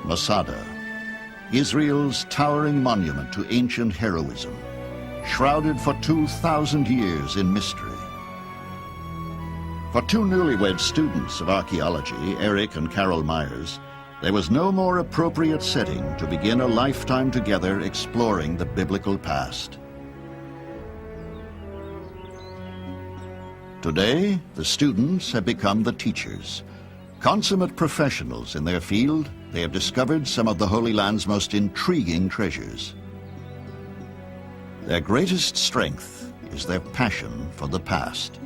Masada, Israel's towering monument to ancient heroism, shrouded for 2,000 years in mystery. For two newlywed students of archaeology, Eric and Carol Meyers, there was no more appropriate setting to begin a lifetime together exploring the biblical past. Today, the students have become the teachers. Consummate professionals in their field, they have discovered some of the Holy Land's most intriguing treasures. Their greatest strength is their passion for the past.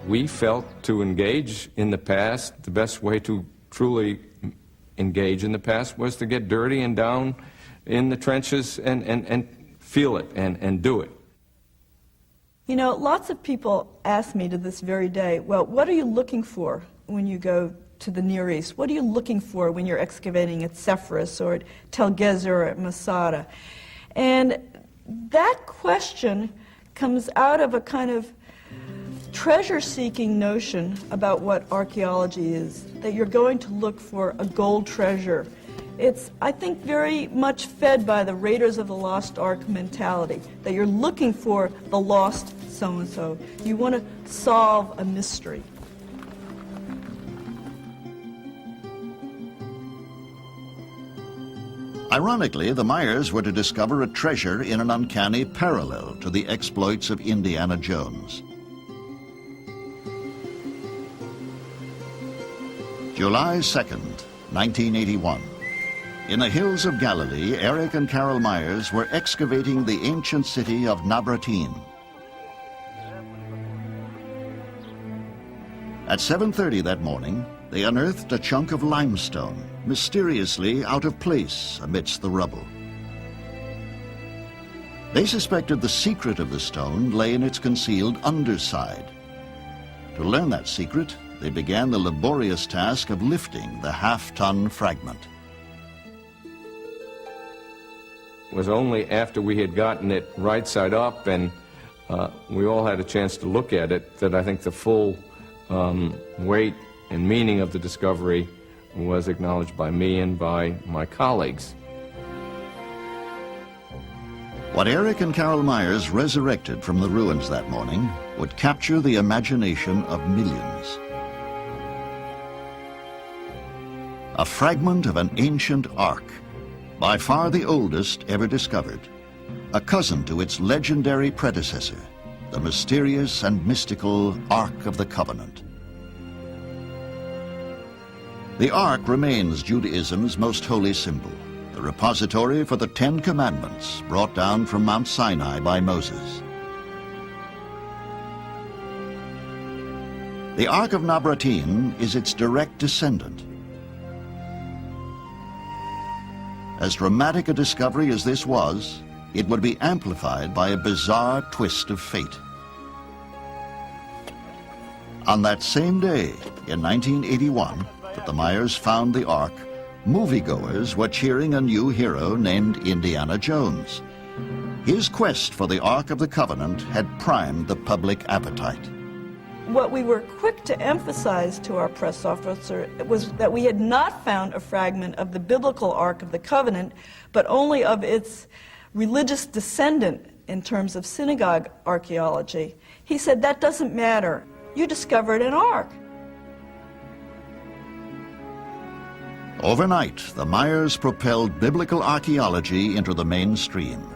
We felt to engage in the past, the best way to truly engage in the past was to get dirty and down in the trenches and feel it and do it. You know, lots of people ask me to this very day, well, what are you looking for when you go to the Near East? What are you looking for when you're excavating at Sepphoris or at Tel Gezer or at Masada? And that question comes out of a kind of treasure-seeking notion about what archaeology is, that you're going to look for a gold treasure. It's, I think, very much fed by the Raiders of the Lost Ark mentality, that you're looking for the lost so-and-so. You want to solve a mystery. Ironically, the Meyers were to discover a treasure in an uncanny parallel to the exploits of Indiana Jones. July 2nd, 1981. In the hills of Galilee, Eric and Carol Meyers were excavating the ancient city of Nabratin. At 7:30 that morning, they unearthed a chunk of limestone, mysteriously out of place amidst the rubble. They suspected the secret of the stone lay in its concealed underside. To learn that secret, they began the laborious task of lifting the half-ton fragment. It was only after we had gotten it right side up and we all had a chance to look at it that I think the full weight and meaning of the discovery was acknowledged by me and by my colleagues. What Eric and Carol Meyers resurrected from the ruins that morning would capture the imagination of millions. A fragment of an ancient ark, by far the oldest ever discovered, a cousin to its legendary predecessor, the mysterious and mystical Ark of the Covenant. The Ark remains Judaism's most holy symbol, the repository for the 10 Commandments brought down from Mount Sinai by Moses. The Ark of Nabratin is its direct descendant. As dramatic a discovery as this was, it would be amplified by a bizarre twist of fate. On that same day, in 1981, that the Meyers found the Ark, moviegoers were cheering a new hero named Indiana Jones. His quest for the Ark of the Covenant had primed the public appetite. What we were quick to emphasize to our press officer was that we had not found a fragment of the biblical Ark of the Covenant, but only of its religious descendant in terms of synagogue archaeology. He said, that doesn't matter. You discovered an Ark. Overnight, the Meyers propelled biblical archaeology into the mainstream.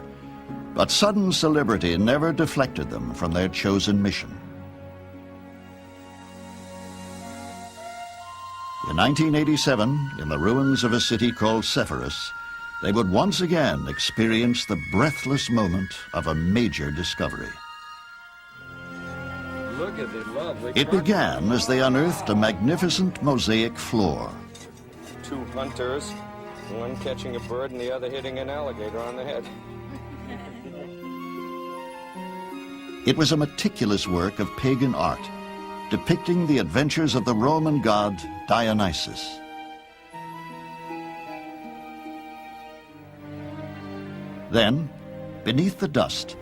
But sudden celebrity never deflected them from their chosen mission. In 1987, in the ruins of a city called Sepphoris, they would once again experience the breathless moment of a major discovery. Look at the lovely It began as they unearthed a magnificent mosaic floor. two hunters, one catching a bird and the other hitting an alligator on the head. It was a meticulous work of pagan art, depicting the adventures of the Roman god Dionysus. Then, beneath the dust,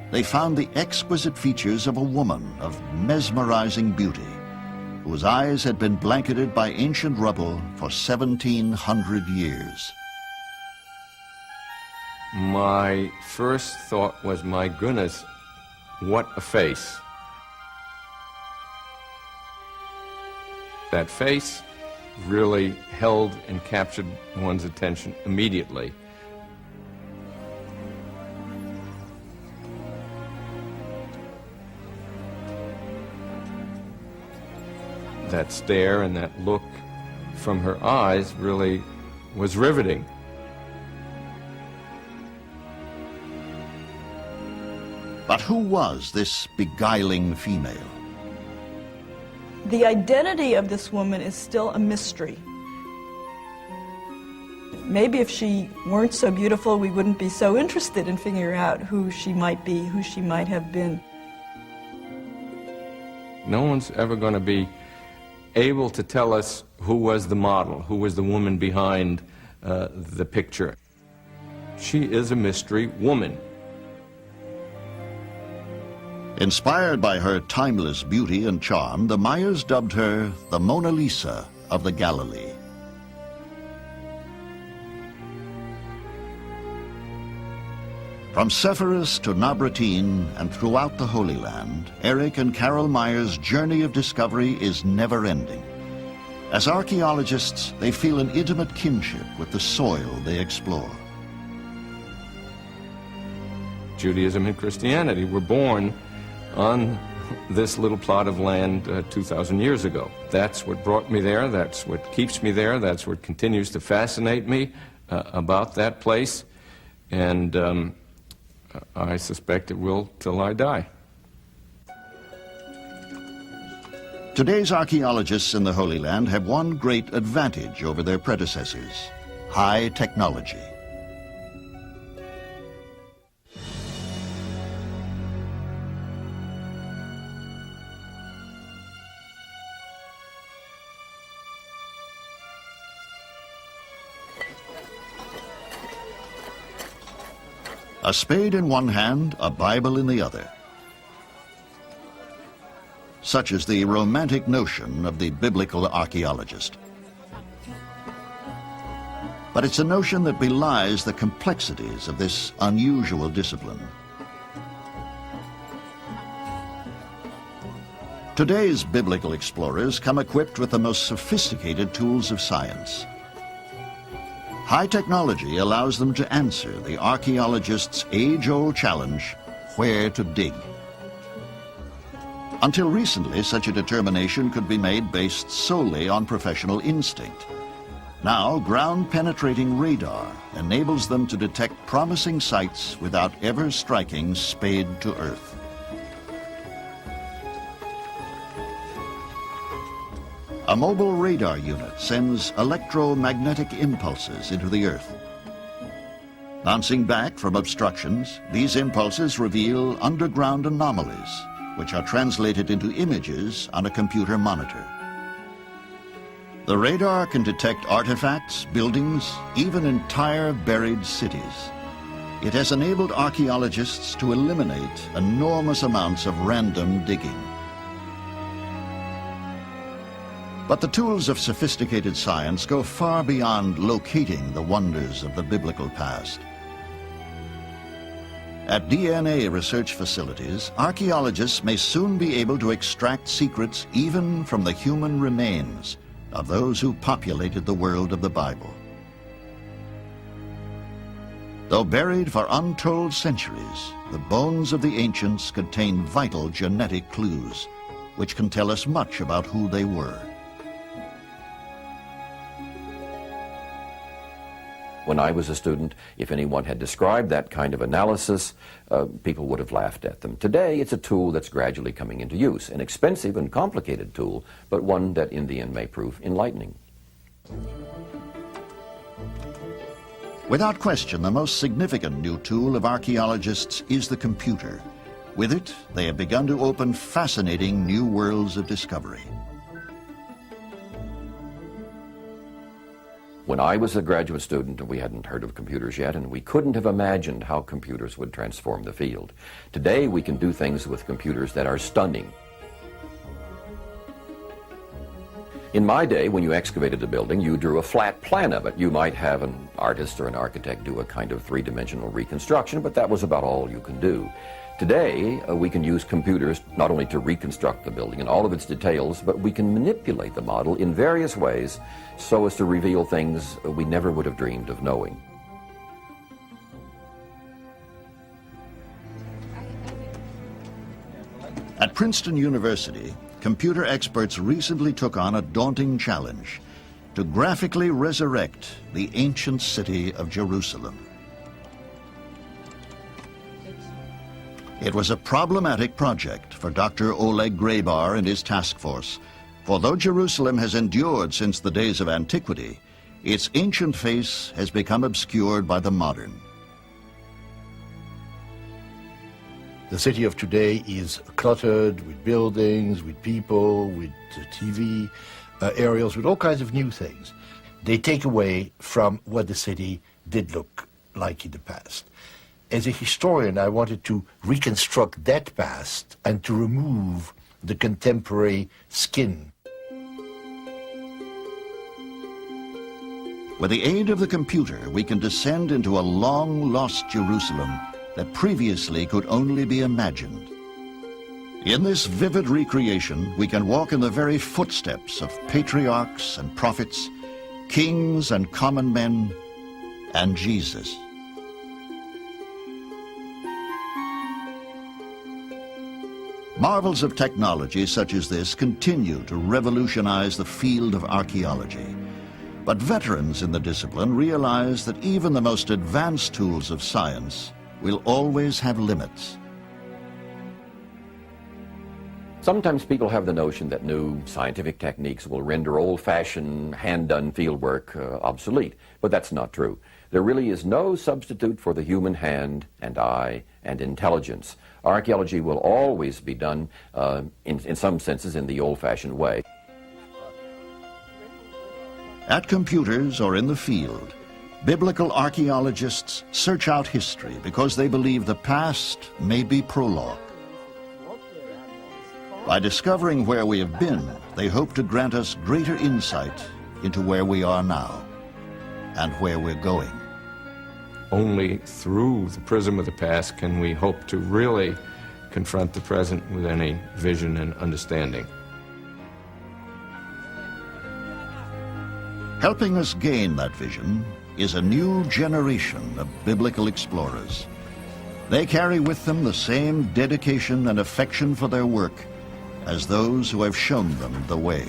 they found the exquisite features of a woman of mesmerizing beauty, whose eyes had been blanketed by ancient rubble for 1,700 years. My first thought was, my goodness, what a face. That face really held and captured one's attention immediately. That stare and that look from her eyes really was riveting. But who was this beguiling female? The identity of this woman is still a mystery. Maybe if she weren't so beautiful, we wouldn't be so interested in figuring out who she might be, who she might have been. No one's ever going to be able to tell us who was the model, who was the woman behind the picture. She is a mystery woman. Inspired by her timeless beauty and charm, the Meyers dubbed her the Mona Lisa of the Galilee. From Sepphoris to Nabratin and throughout the Holy Land, Eric and Carol Meyers' journey of discovery is never-ending. As archaeologists, they feel an intimate kinship with the soil they explore. Judaism and Christianity were born on this little plot of land 2,000 years ago. That's what brought me there, that's what keeps me there, that's what continues to fascinate me about that place, and I suspect it will till I die. Today's archaeologists in the Holy Land have one great advantage over their predecessors: high technology. A spade in one hand, a Bible in the other. Such is the romantic notion of the biblical archaeologist. But it's a notion that belies the complexities of this unusual discipline. Today's biblical explorers come equipped with the most sophisticated tools of science. High technology allows them to answer the archaeologist's age-old challenge, where to dig. Until recently, such a determination could be made based solely on professional instinct. Now, ground-penetrating radar enables them to detect promising sites without ever striking spade to earth. A mobile radar unit sends electromagnetic impulses into the earth. Bouncing back from obstructions, these impulses reveal underground anomalies, which are translated into images on a computer monitor. The radar can detect artifacts, buildings, even entire buried cities. It has enabled archaeologists to eliminate enormous amounts of random digging. But the tools of sophisticated science go far beyond locating the wonders of the biblical past. At DNA research facilities, archaeologists may soon be able to extract secrets even from the human remains of those who populated the world of the Bible. Though buried for untold centuries, the bones of the ancients contain vital genetic clues, which can tell us much about who they were. When I was a student, if anyone had described that kind of analysis, people would have laughed at them. Today, it's a tool that's gradually coming into use, an expensive and complicated tool, but one that in the end may prove enlightening. Without question, the most significant new tool of archaeologists is the computer. With it, they have begun to open fascinating new worlds of discovery. When I was a graduate student, we hadn't heard of computers yet, and we couldn't have imagined how computers would transform the field. Today, we can do things with computers that are stunning. In my day, when you excavated a building, you drew a flat plan of it. You might have an artist or an architect do a kind of three-dimensional reconstruction, but that was about all you can do. Today, we can use computers not only to reconstruct the building in all of its details, but we can manipulate the model in various ways so as to reveal things we never would have dreamed of knowing. At Princeton University, computer experts recently took on a daunting challenge: to graphically resurrect the ancient city of Jerusalem. It was a problematic project for Dr. Oleg Grabar and his task force, for though Jerusalem has endured since the days of antiquity, its ancient face has become obscured by the modern. The city of today is cluttered with buildings, with people, with TV aerials, with all kinds of new things. They take away from what the city did look like in the past. As a historian, I wanted to reconstruct that past and to remove the contemporary skin. With the aid of the computer, we can descend into a long-lost Jerusalem that previously could only be imagined. In this vivid recreation, we can walk in the very footsteps of patriarchs and prophets, kings and common men, and Jesus. Marvels of technology such as this continue to revolutionize the field of archaeology. But veterans in the discipline realize that even the most advanced tools of science will always have limits. Sometimes people have the notion that new scientific techniques will render old-fashioned, hand-done fieldwork obsolete, but that's not true. There really is no substitute for the human hand and eye and intelligence. Archaeology will always be done, in some senses, in the old-fashioned way. At computers or in the field, biblical archaeologists search out history because they believe the past may be prologue. By discovering where we have been, they hope to grant us greater insight into where we are now and where we're going. Only through the prism of the past can we hope to really confront the present with any vision and understanding. Helping us gain that vision is a new generation of biblical explorers. They carry with them the same dedication and affection for their work as those who have shown them the way.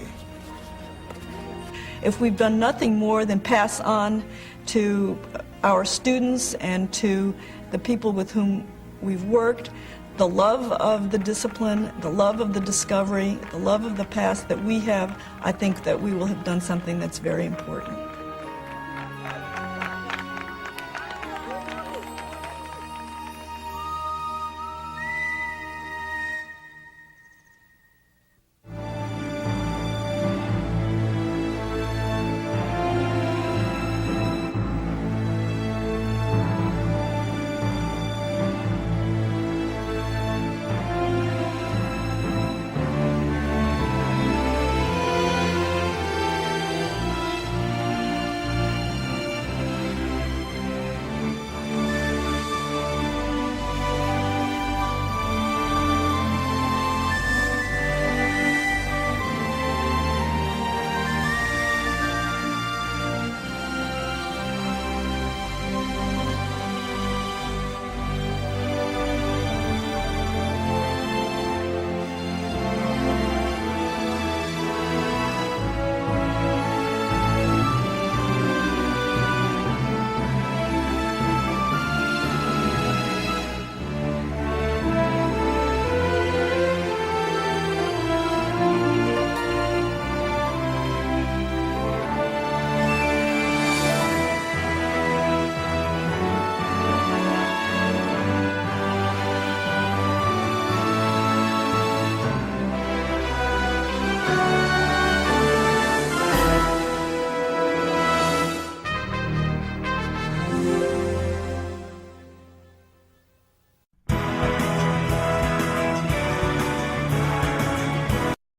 If we've done nothing more than pass on to our students and to the people with whom we've worked the love of the discipline, the love of the discovery, the love of the past that we have, I think that we will have done something that's very important.